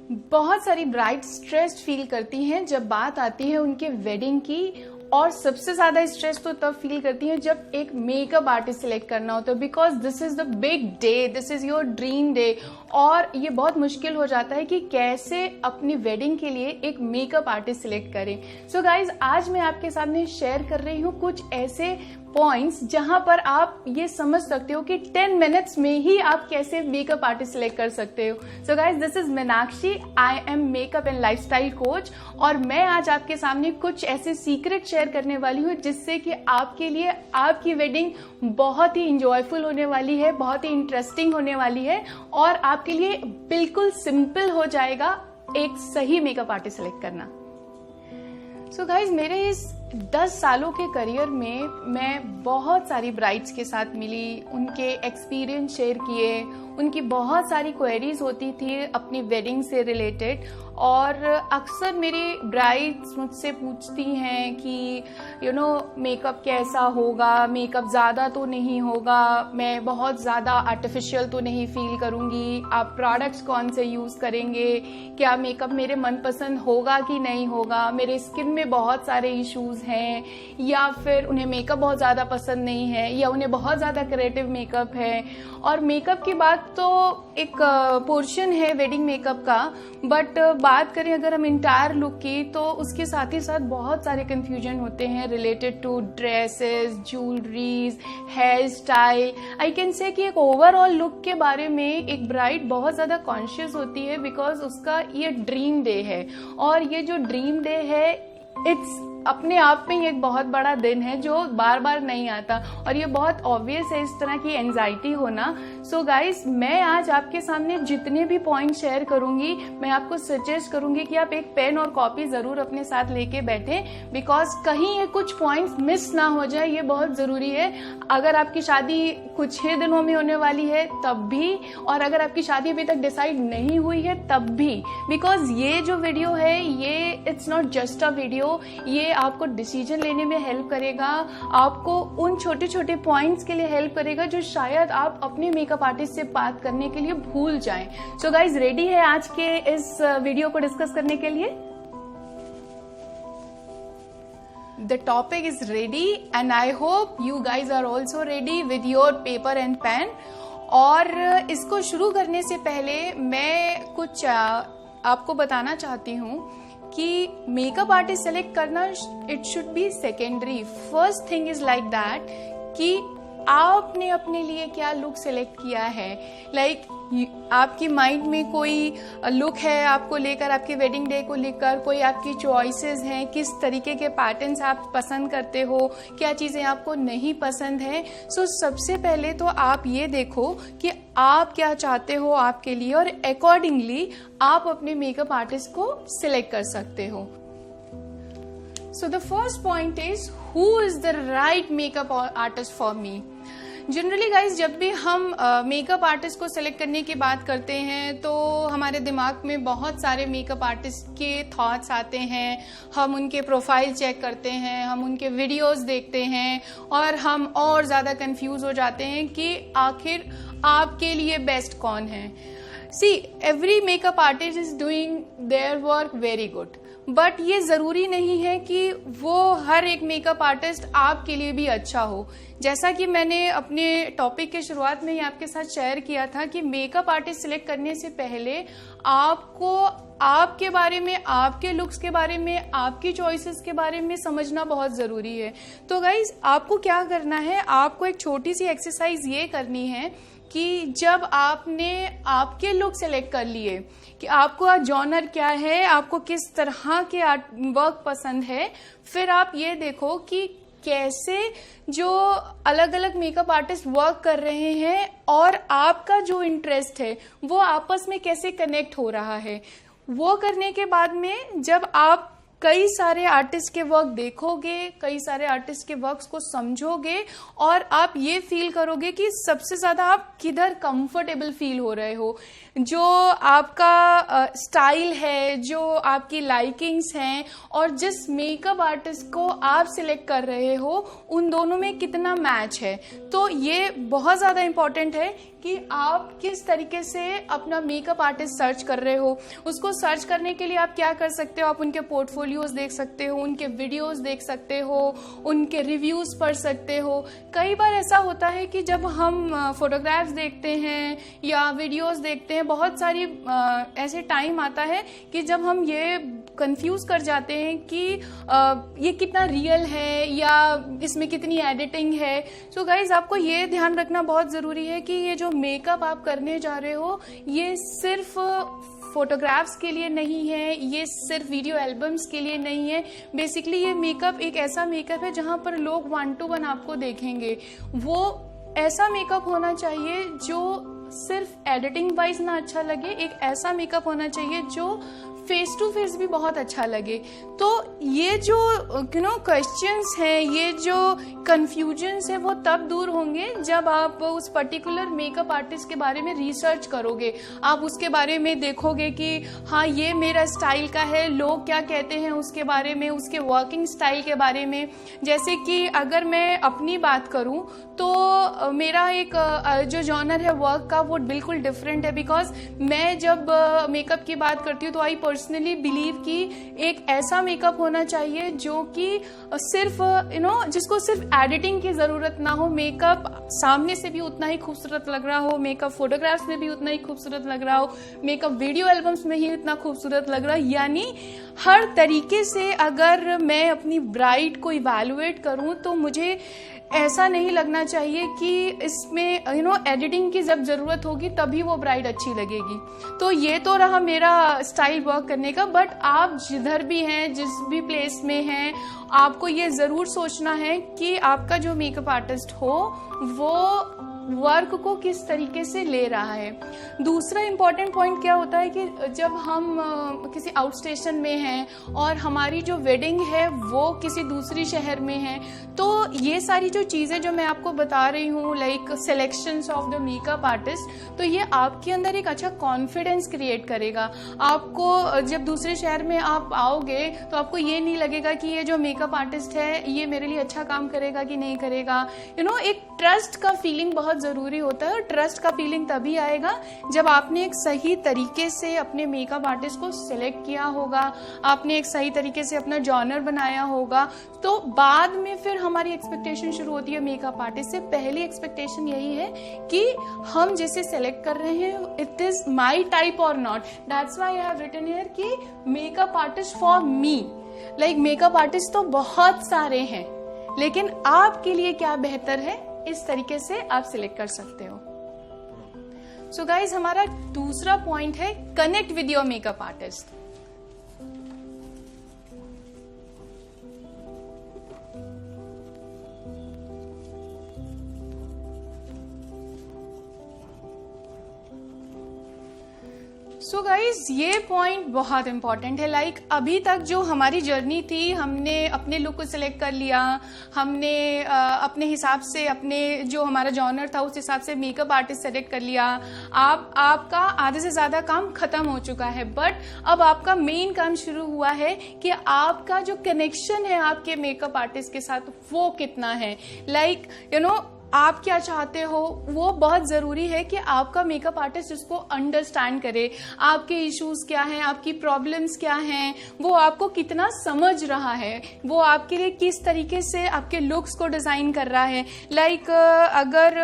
बहुत सारी bride stressed feel करती हैं जब बात आती है उनके वेडिंग की, और सबसे ज्यादा स्ट्रेस तो तब फील करती हैं जब एक मेकअप आर्टिस्ट सिलेक्ट करना होता है, because this is the big day, this is your dream day. और ये बहुत मुश्किल हो जाता है कि कैसे अपनी वेडिंग के लिए एक मेकअप आर्टिस्ट सिलेक्ट करें। सो गाइज, आज मैं आपके सामने शेयर कर रही हूँ कुछ ऐसे पॉइंट्स जहां पर आप ये समझ सकते हो कि 10 मिनट्स में ही आप कैसे मेकअप आर्टिस्ट सिलेक्ट कर सकते हो। So guys, this is Meenakshi, I am makeup and lifestyle coach, और मैं आज आपके सामने कुछ ऐसे सीक्रेट शेयर करने वाली हूँ जिससे कि आपके लिए आपकी वेडिंग बहुत ही इंजॉयफुल होने वाली है, बहुत ही इंटरेस्टिंग होने वाली है, और आपके लिए बिल्कुल सिंपल हो जाएगा एक सही मेकअप आर्टिस्ट सिलेक्ट करना। सो गाइज, मेरे इस 10 सालों के करियर में मैं बहुत सारी ब्राइड्स के साथ मिली, उनके एक्सपीरियंस शेयर किए, उनकी बहुत सारी क्वेरीज होती थी अपनी वेडिंग से रिलेटेड। और अक्सर मेरी ब्राइड्स मुझसे पूछती हैं कि मेकअप कैसा होगा, मेकअप ज़्यादा तो नहीं होगा, मैं बहुत ज़्यादा आर्टिफिशियल तो नहीं फील करूँगी, आप प्रोडक्ट्स कौन से यूज़ करेंगे, क्या मेकअप मेरे मनपसंद होगा कि नहीं होगा, मेरे स्किन में बहुत सारे इश्यूज़ हैं, या फिर उन्हें मेकअप बहुत ज़्यादा पसंद नहीं है, या उन्हें बहुत ज़्यादा क्रिएटिव मेकअप है। और मेकअप की बात तो एक पोर्शन है वेडिंग मेकअप का, बट बात करें अगर हम इंटायर लुक की तो उसके साथ ही साथ बहुत सारे कंफ्यूजन होते हैं related to dresses, jewelleries, hair style. I can say कि एक ओवरऑल लुक के बारे में एक ब्राइड बहुत ज़्यादा कॉन्शियस होती है, बिकॉज उसका ये ड्रीम डे है, और ये जो ड्रीम डे है इट्स अपने आप में एक बहुत बड़ा दिन है जो बार बार नहीं आता, और ये बहुत ऑब्वियस है इस तरह की एंजाइटी होना। सो गाइस, मैं आज आपके सामने जितने भी पॉइंट शेयर करूंगी, मैं आपको सजेस्ट करूंगी कि आप एक पेन और कॉपी जरूर अपने साथ लेके बैठें, बिकॉज कहीं ये कुछ पॉइंट्स मिस ना हो जाए, ये बहुत जरूरी है। अगर आपकी शादी कुछ ही दिनों में होने वाली है तब भी, और अगर आपकी शादी अभी तक डिसाइड नहीं हुई है तब भी, बिकॉज ये जो वीडियो है ये it's not just a video, ये आपको डिसीजन लेने में हेल्प करेगा, आपको उन छोटे छोटे पॉइंट्स के लिए हेल्प करेगा जो शायद आप अपने मेकअप आर्टिस्ट से बात करने के लिए भूल जाएं। सो गाइज, रेडी है आज के इस वीडियो को डिस्कस करने के लिए? The topic is ready and I hope you guys are also ready with your paper and pen. और इसको शुरू करने से पहले मैं कुछ आपको बताना चाहती हूँ कि मेकअप आर्टिस्ट सेलेक्ट करना it should be secondary. First thing is like that कि आपने अपने लिए क्या लुक सेलेक्ट किया है। लाइक आपकी माइंड में कोई लुक है आपको लेकर, आपके वेडिंग डे को लेकर कोई आपकी चॉइसेस हैं, किस तरीके के पैटर्न्स आप पसंद करते हो, क्या चीज़ें आपको नहीं पसंद हैं। सो सबसे पहले तो आप ये देखो कि आप क्या चाहते हो आपके लिए, और अकॉर्डिंगली आप अपने मेकअप आर्टिस्ट को सिलेक्ट कर सकते हो। So the first point is who is the right makeup artist for me. Generally guys, जब भी हम मेकअप आर्टिस्ट को सिलेक्ट करने की बात करते हैं तो हमारे दिमाग में बहुत सारे मेकअप आर्टिस्ट के थॉट्स आते हैं, हम उनके प्रोफाइल चेक करते हैं, हम उनके वीडियोस देखते हैं, और हम और ज़्यादा कंफ्यूज हो जाते हैं कि आखिर आपके लिए बेस्ट कौन है। See, every makeup artist is doing their work very good, but ये ज़रूरी नहीं है कि वो हर एक मेकअप आर्टिस्ट आपके लिए भी अच्छा हो। जैसा कि मैंने अपने टॉपिक के शुरुआत में ही आपके साथ शेयर किया था कि मेकअप आर्टिस्ट सिलेक्ट करने से पहले आपको आपके बारे में, आपके लुक्स के बारे में, आपकी चॉइसेस के बारे में समझना बहुत ज़रूरी है। तो गाइज, आपको क्या करना है, आपको एक छोटी सी एक्सरसाइज ये करनी है कि जब आपने आपके लुक सेलेक्ट कर लिए कि आपको जॉनर क्या है, आपको किस तरह के वर्क पसंद है, फिर आप ये देखो कि कैसे जो अलग अलग मेकअप आर्टिस्ट वर्क कर रहे हैं और आपका जो इंटरेस्ट है वो आपस में कैसे कनेक्ट हो रहा है। वो करने के बाद में जब आप कई सारे आर्टिस्ट के वर्क देखोगे, कई सारे आर्टिस्ट के वर्क्स को समझोगे, और आप ये फील करोगे कि सबसे ज़्यादा आप किधर कंफर्टेबल फील हो रहे हो, जो आपका स्टाइल है, जो आपकी लाइकिंग्स हैं, और जिस मेकअप आर्टिस्ट को आप सिलेक्ट कर रहे हो उन दोनों में कितना मैच है। तो ये बहुत ज़्यादा इम्पॉर्टेंट है कि आप किस तरीके से अपना मेकअप आर्टिस्ट सर्च कर रहे हो। उसको सर्च करने के लिए आप क्या कर सकते हो, आप उनके पोर्टफोलियोज देख सकते हो, उनके वीडियोस देख सकते हो, उनके रिव्यूज पढ़ सकते हो। कई बार ऐसा होता है कि जब हम फोटोग्राफ्स देखते हैं या वीडियोस देखते हैं, बहुत सारी ऐसे टाइम आता है कि जब हम ये कंफ्यूज कर जाते हैं कि ये कितना रियल है या इसमें कितनी एडिटिंग है। सो गाइज, आपको ये ध्यान रखना बहुत ज़रूरी है कि ये जो मेकअप आप करने जा रहे हो ये सिर्फ फोटोग्राफ्स के लिए नहीं है, ये सिर्फ वीडियो एल्बम्स के लिए नहीं है। बेसिकली ये मेकअप एक ऐसा मेकअप है जहाँ पर लोग 1 to 1 आपको देखेंगे। वो ऐसा मेकअप होना चाहिए जो सिर्फ एडिटिंग वाइज ना अच्छा लगे, एक ऐसा मेकअप होना चाहिए जो फेस टू फेस भी बहुत अच्छा लगे। तो ये जो क्वेश्चंस हैं, ये जो कंफ्यूजन्स है, वो तब दूर होंगे जब आप उस पर्टिकुलर मेकअप आर्टिस्ट के बारे में रिसर्च करोगे। आप उसके बारे में देखोगे कि हाँ ये मेरा स्टाइल का है, लोग क्या कहते हैं उसके बारे में, उसके वर्किंग स्टाइल के बारे में। जैसे कि अगर मैं अपनी बात करूं तो मेरा एक जो जॉनर है वर्क का वो बिल्कुल डिफरेंट है। बिकॉज मैं जब मेकअप की बात करती हूँ तो आई पर्सनली बिलीव कि एक ऐसा मेकअप होना चाहिए जो कि सिर्फ जिसको सिर्फ एडिटिंग की जरूरत ना हो। मेकअप सामने से भी उतना ही खूबसूरत लग रहा हो, मेकअप फोटोग्राफ्स में भी उतना ही खूबसूरत लग रहा हो, मेकअप वीडियो एल्बम्स में ही उतना खूबसूरत लग रहा है। यानी हर तरीके से अगर मैं अपनी ब्राइड को इवैल्यूएट करूं तो मुझे ऐसा नहीं लगना चाहिए कि इसमें एडिटिंग की जब जरूरत होगी तभी वो ब्राइड अच्छी लगेगी। तो ये तो रहा मेरा स्टाइल वर्क करने का। बट आप जिधर भी हैं, जिस भी प्लेस में हैं, आपको ये जरूर सोचना है कि आपका जो मेकअप आर्टिस्ट हो वो वर्क को किस तरीके से ले रहा है। दूसरा इम्पॉर्टेंट पॉइंट क्या होता है कि जब हम किसी आउट स्टेशन में हैं और हमारी जो वेडिंग है वो किसी दूसरी शहर में है, तो ये सारी जो चीज़ें जो मैं आपको बता रही हूँ, like selections of the makeup artist, तो ये आपके अंदर एक अच्छा कॉन्फिडेंस क्रिएट करेगा। आपको जब दूसरे शहर में आप आओगे तो आपको ये नहीं लगेगा कि ये जो मेकअप आर्टिस्ट है ये मेरे लिए अच्छा काम करेगा कि नहीं करेगा। एक ट्रस्ट का फीलिंग बहुत जरूरी होता है। और ट्रस्ट का फीलिंग तभी आएगा जब आपने एक सही तरीके से अपने मेकअप आर्टिस्ट को सिलेक्ट किया होगा, आपने एक सही तरीके से अपना जॉनर बनाया होगा। तो बाद में फिर हमारी एक्सपेक्टेशन शुरू होती है मेकअप आर्टिस्ट से। पहली एक्सपेक्टेशन यही है कि हम जिसे सेलेक्ट कर रहे हैं इट इज माई टाइप और not. That's why I have written here कि makeup artist for me. Like makeup artist तो बहुत सारे हैं, लेकिन आपके लिए क्या बेहतर है इस तरीके से आप सिलेक्ट कर सकते हो। सो गाइज, हमारा दूसरा पॉइंट है connect with your makeup artist. So guys, ये पॉइंट बहुत इंपॉर्टेंट है। लाइक अभी तक जो हमारी जर्नी थी, हमने अपने लुक को सिलेक्ट कर लिया, हमने अपने हिसाब से अपने जो हमारा जॉनर था उस हिसाब से मेकअप आर्टिस्ट सेलेक्ट कर लिया। आपका आधे से ज्यादा काम खत्म हो चुका है। बट अब आपका मेन काम शुरू हुआ है कि आपका जो कनेक्शन है आपके मेकअप आर्टिस्ट के साथ वो कितना है। लाइक आप क्या चाहते हो, वो बहुत जरूरी है कि आपका मेकअप आर्टिस्ट उसको अंडरस्टैंड करे। आपके इश्यूज क्या हैं, आपकी प्रॉब्लम्स क्या हैं, वो आपको कितना समझ रहा है, वो आपके लिए किस तरीके से आपके लुक्स को डिजाइन कर रहा है। लाइक अगर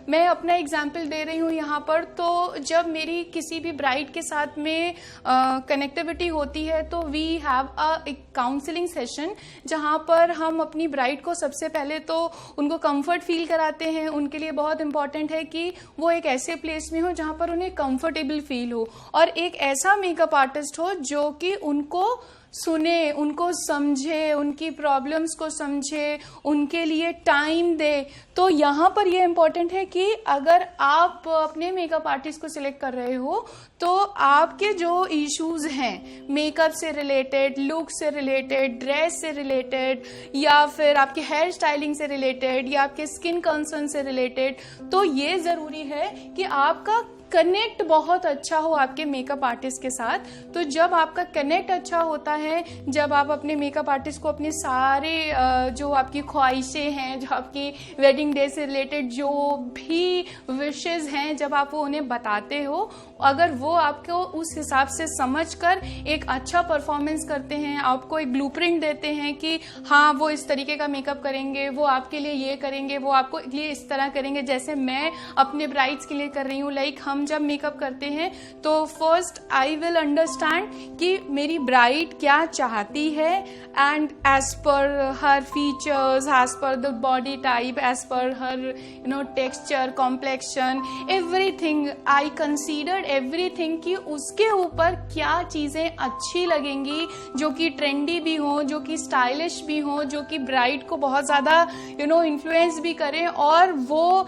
मैं अपना एग्जांपल दे रही हूँ यहाँ पर, तो जब मेरी किसी भी ब्राइड के साथ में कनेक्टिविटी होती है तो we have a counselling session, जहाँ पर हम अपनी ब्राइड को सबसे पहले तो उनको कंफर्ट फील कराते हैं। उनके लिए बहुत इंपॉर्टेंट है कि वो एक ऐसे प्लेस में हो जहां पर उन्हें कंफर्टेबल फील हो, और एक ऐसा मेकअप आर्टिस्ट हो जो कि उनको सुने, उनको समझे, उनकी प्रॉब्लम्स को समझे, उनके लिए टाइम दे। तो यहाँ पर ये इम्पोर्टेंट है कि अगर आप अपने मेकअप आर्टिस्ट को सिलेक्ट कर रहे हो तो आपके जो इश्यूज हैं मेकअप से रिलेटेड, लुक से रिलेटेड, ड्रेस से रिलेटेड, या फिर आपके हेयर स्टाइलिंग से रिलेटेड, या आपके स्किन कंसर्न से रिलेटेड, तो ये जरूरी है कि आपका कनेक्ट बहुत अच्छा हो आपके मेकअप आर्टिस्ट के साथ। तो जब आपका कनेक्ट अच्छा होता है, जब आप अपने मेकअप आर्टिस्ट को अपने सारे जो आपकी ख्वाहिशें हैं, जो आपकी वेडिंग डे से रिलेटेड जो भी विशेस हैं, जब आप वो उन्हें बताते हो, अगर वो आपको उस हिसाब से समझकर एक अच्छा परफॉर्मेंस करते हैं, आपको एक ब्लूप्रिंट देते हैं कि हाँ वो इस तरीके का मेकअप करेंगे, वो आपके लिए ये करेंगे, वो आपको लिए इस तरह करेंगे, जैसे मैं अपने ब्राइड्स के लिए कर रही हूँ। लाइक हम जब मेकअप करते हैं तो फर्स्ट आई विल अंडरस्टैंड कि मेरी ब्राइड क्या चाहती है, and as per her features, as per the body type, as per her texture, complexion, everything I considered everything कि उसके ऊपर क्या चीजें अच्छी लगेंगी, जो कि ट्रेंडी भी हो, जो कि स्टाइलिश भी हो, जो कि ब्राइड को बहुत ज्यादा इन्फ्लुएंस भी करें। और वो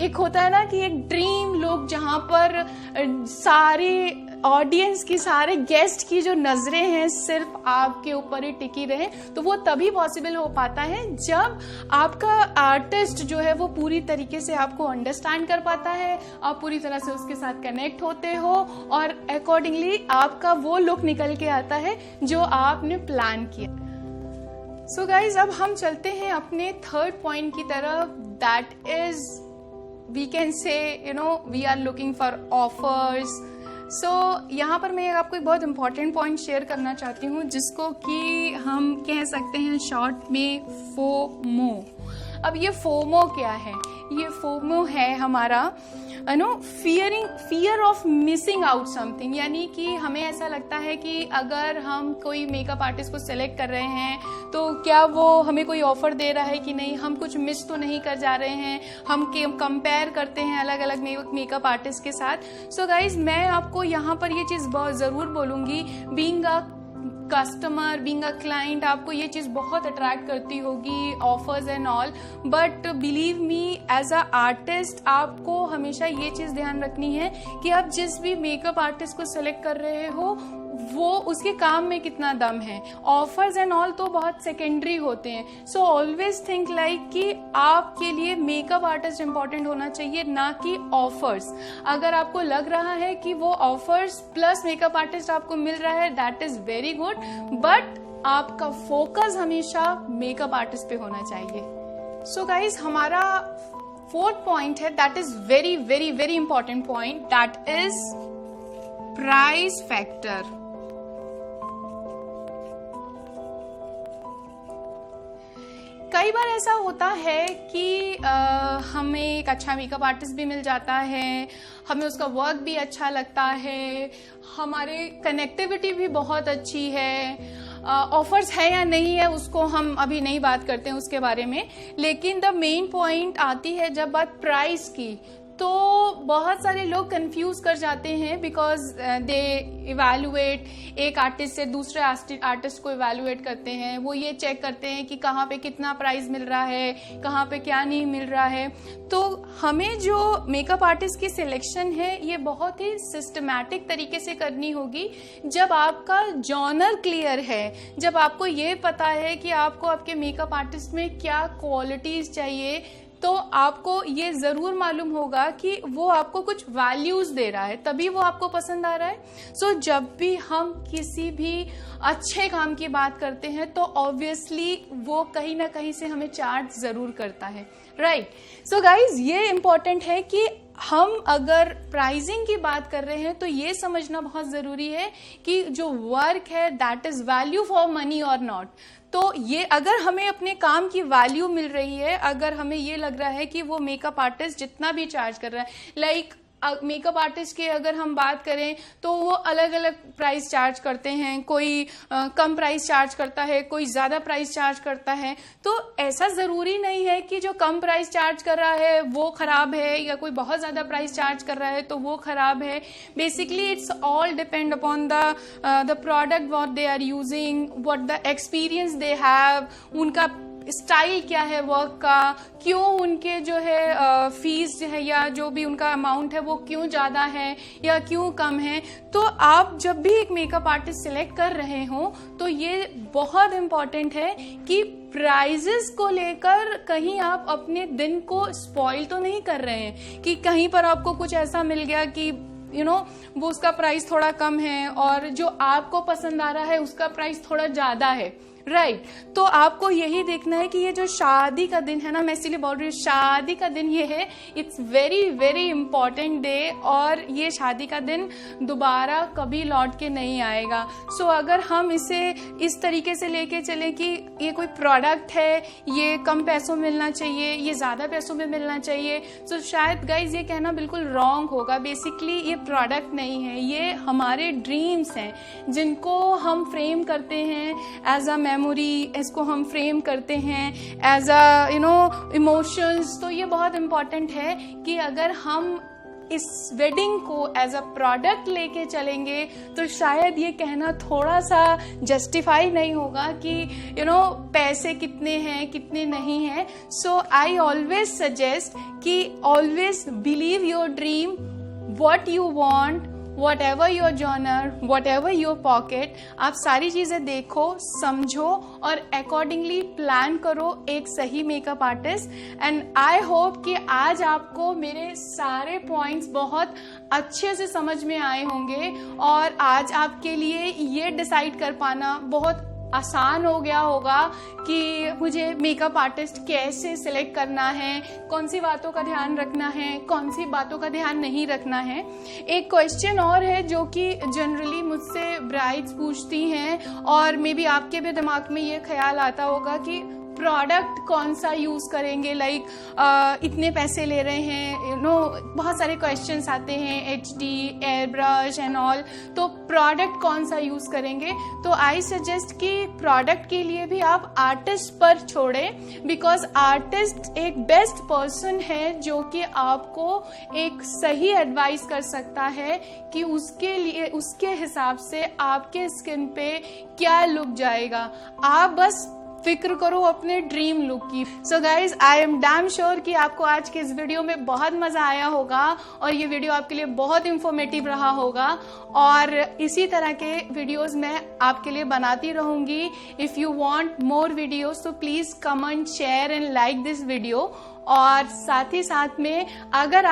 एक होता है ना कि एक ड्रीम लुक, जहां पर सारे ऑडियंस की, सारे गेस्ट की जो नजरें हैं सिर्फ आपके ऊपर ही टिकी रहे, तो वो तभी पॉसिबल हो पाता है जब आपका आर्टिस्ट जो है वो पूरी तरीके से आपको अंडरस्टैंड कर पाता है, आप पूरी तरह से उसके साथ कनेक्ट होते हो और अकॉर्डिंगली आपका वो लुक निकल के आता है जो आपने प्लान किया। सो गाइज, अब हम चलते हैं अपने थर्ड पॉइंट की तरफ, that is we can say we are looking for offers. So यहाँ पर मैं आपको एक बहुत इंपॉर्टेंट पॉइंट शेयर करना चाहती हूँ, जिसको कि हम कह सकते हैं शॉर्ट में फोमो। अब ये फोमो क्या है? ये फोमो है हमारा fear of missing out something, यानी कि हमें ऐसा लगता है कि अगर हम कोई मेकअप आर्टिस्ट को सेलेक्ट कर रहे हैं तो क्या वो हमें कोई ऑफर दे रहा है कि नहीं, हम कुछ मिस तो नहीं कर जा रहे हैं, हम कंपेयर करते हैं अलग अलग मेकअप आर्टिस्ट के साथ। सो गाइज, मैं आपको यहाँ पर ये चीज़ बहुत ज़रूर बोलूँगी, being a customer, being a client, आपको ये चीज़ बहुत अट्रैक्ट करती होगी, offers and all, but believe me as a artist आपको हमेशा ये चीज़ ध्यान रखनी है कि आप जिस भी मेकअप आर्टिस्ट को सेलेक्ट कर रहे हो वो उसके काम में कितना दम है। ऑफर्स एंड ऑल तो बहुत सेकेंडरी होते हैं। सो ऑलवेज थिंक लाइक कि आपके लिए मेकअप आर्टिस्ट इंपॉर्टेंट होना चाहिए, ना कि ऑफर्स। अगर आपको लग रहा है कि वो ऑफर्स प्लस मेकअप आर्टिस्ट आपको मिल रहा है, that is very good, but आपका फोकस हमेशा मेकअप आर्टिस्ट पे होना चाहिए। सो गाइज, हमारा फोर्थ पॉइंट है, that is very very very important point, that is price factor. कई बार ऐसा होता है कि हमें एक अच्छा मेकअप आर्टिस्ट भी मिल जाता है, हमें उसका वर्क भी अच्छा लगता है, हमारे कनेक्टिविटी भी बहुत अच्छी है, ऑफर्स है या नहीं है उसको हम अभी नहीं बात करते हैं उसके बारे में, लेकिन द मेन पॉइंट आती है जब बात प्राइस की, तो बहुत सारे लोग कंफ्यूज कर जाते हैं बिकॉज दे इवैल्यूएट, एक आर्टिस्ट से दूसरे आर्टिस्ट को इवैल्यूएट करते हैं, वो ये चेक करते हैं कि कहाँ पे कितना प्राइस मिल रहा है, कहाँ पे क्या नहीं मिल रहा है। तो हमें जो मेकअप आर्टिस्ट की सिलेक्शन है ये बहुत ही सिस्टमैटिक तरीके से करनी होगी। जब आपका जॉनर क्लियर है, जब आपको ये पता है कि आपको आपके मेकअप आर्टिस्ट में क्या क्वालिटीज चाहिए, तो आपको ये जरूर मालूम होगा कि वो आपको कुछ वैल्यूज दे रहा है, तभी वो आपको पसंद आ रहा है। सो जब भी हम किसी भी अच्छे काम की बात करते हैं तो ऑब्वियसली वो कहीं ना कहीं से हमें चार्ज जरूर करता है, राइट। सो गाइज, ये इंपॉर्टेंट है कि हम अगर प्राइसिंग की बात कर रहे हैं तो ये समझना बहुत जरूरी है कि जो वर्क है that is value for money और नॉट। तो ये अगर हमें अपने काम की वैल्यू मिल रही है, अगर हमें ये लग रहा है कि वो मेकअप आर्टिस्ट जितना भी चार्ज कर रहा है, लाइक मेकअप आर्टिस्ट की अगर हम बात करें तो वो अलग अलग प्राइस चार्ज करते हैं, कोई कम प्राइस चार्ज करता है, कोई ज्यादा प्राइस चार्ज करता है। तो ऐसा जरूरी नहीं है कि जो कम प्राइस चार्ज कर रहा है वो खराब है या कोई बहुत ज्यादा प्राइस चार्ज कर रहा है तो वो खराब है। Basically it's all depend upon the product what they are using, what the experience they have, उनका स्टाइल क्या है वर्क का, क्यों उनके जो है फीस जो है या जो भी उनका अमाउंट है वो क्यों ज्यादा है या क्यों कम है। तो आप जब भी एक मेकअप आर्टिस्ट सिलेक्ट कर रहे हो तो ये बहुत इंपॉर्टेंट है कि प्राइजेस को लेकर कहीं आप अपने दिन को स्पॉइल तो नहीं कर रहे हैं कि कहीं पर आपको कुछ ऐसा मिल गया कि वो उसका प्राइस थोड़ा कम है और जो आपको पसंद आ रहा है उसका प्राइस थोड़ा ज्यादा है, राइट। तो आपको यही देखना है कि ये जो शादी का दिन है ना, मैं इसीलिए बोल रही हूँ शादी का दिन ये है, it's very very important day और ये शादी का दिन दोबारा कभी लौट के नहीं आएगा। सो अगर हम इसे इस तरीके से लेके चले कि ये कोई प्रोडक्ट है, ये कम पैसों में मिलना चाहिए, ये ज्यादा पैसों में मिलना चाहिए, तो शायद गाइज ये कहना बिल्कुल रॉन्ग होगा। बेसिकली ये प्रोडक्ट नहीं है, ये हमारे ड्रीम्स हैं जिनको हम फ्रेम करते हैं एज अ मेमोरी, इसको हम फ्रेम करते हैं एज अ इमोशंस। तो ये बहुत इंपॉर्टेंट है कि अगर हम इस वेडिंग को एज अ प्रोडक्ट लेके चलेंगे तो शायद ये कहना थोड़ा सा जस्टिफाई नहीं होगा कि पैसे कितने हैं कितने नहीं हैं। सो आई ऑलवेज सजेस्ट कि always believe your dream, what you want, whatever your genre, whatever your pocket, आप सारी चीजें देखो, समझो और अकॉर्डिंगली प्लान करो एक सही makeup artist. And I hope कि आज आपको मेरे सारे पॉइंट्स बहुत अच्छे से समझ में आए होंगे और आज आपके लिए ये डिसाइड कर पाना बहुत आसान हो गया होगा कि मुझे मेकअप आर्टिस्ट कैसे सिलेक्ट करना है, कौन सी बातों का ध्यान रखना है, कौन सी बातों का ध्यान नहीं रखना है। एक क्वेश्चन और है जो कि जनरली मुझसे ब्राइड्स पूछती हैं और मे बी आपके भी दिमाग में ये ख्याल आता होगा कि प्रोडक्ट कौन सा यूज करेंगे, लाइक इतने पैसे ले रहे हैं, बहुत सारे क्वेश्चंस आते हैं, HD, air brush and all, तो प्रोडक्ट कौन सा यूज करेंगे। तो आई सजेस्ट कि प्रोडक्ट के लिए भी आप आर्टिस्ट पर छोड़ें, बिकॉज आर्टिस्ट एक बेस्ट पर्सन है जो कि आपको एक सही एडवाइस कर सकता है कि उसके लिए उसके हिसाब से आपके स्किन पे क्या लुक जाएगा। आप बस फिक्र करो अपने ड्रीम लुक की। So guys I am damn sure कि आपको आज के इस वीडियो में बहुत मजा आया होगा और ये वीडियो आपके लिए बहुत इंफॉर्मेटिव रहा होगा और इसी तरह के वीडियोस मैं आपके लिए बनाती रहूंगी। If you want more videos तो please comment, share and like this video. और साथ ही साथ में अगर